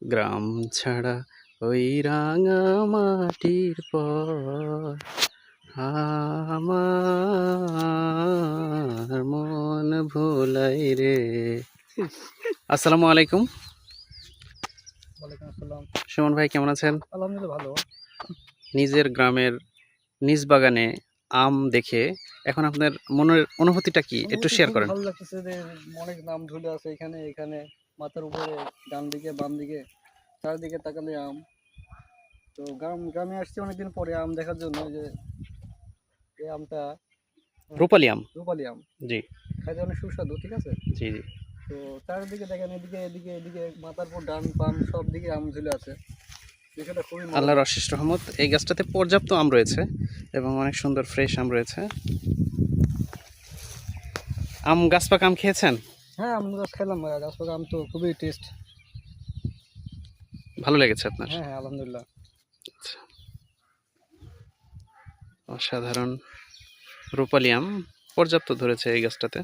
গ্রাম ছাড়া ওই রাঙা মাটির পর আমার মন ভোলাই রে। আসসালামু আলাইকুম। ওয়ালাইকুম আসসালাম। সুমন ভাই কেমন আছেন? আলহামদুলিল্লাহ ভালো। নিজের গ্রামের নিজ বাগানে আম দেখে এখন আপনার মনের অনুভূতিটা কি একটু অনুভূতি শেয়ার খুবই করেন। ভালো লাগতেছে যে অনেক নাম ঝুলে আছে এখানে এখানে মাথার উপরে, ডান দিকে বাম দিকে চারিদিকে তাকালে আম। তো গ্রামে আসছি অনেকদিন পরে আম দেখার জন্য, যে এই আমটা রূপালি আম। রূপালি আম জি খাইতে অনেক সুস্বাদু, ঠিক আছে। জি জি। তো চারিদিকে দেখেন, এদিকে এদিকে এদিকে মাথার উপর ডান বাম সব দিকে আম ঝুলে আছে, বিষয়টা খুবই মজা আল্লাহর লাগে। অশেষ রহমত, এই গাছটাতে পর্যাপ্ত আম রয়েছে এবং অনেক সুন্দর ফ্রেশ আম রয়েছে। আম গাছ পাকা আম খেয়েছেন? হ্যাঁ, আম গাছ খেলাম, গাছ পাকা আম তো খুবই টেস্ট। ভালো লেগেছে আপনার? হ্যাঁ হ্যাঁ, আলহামদুলিল্লাহ। আচ্ছা, অসাধারণ রূপালি আম পর্যাপ্ত ধরেছে এই গাছটাতে।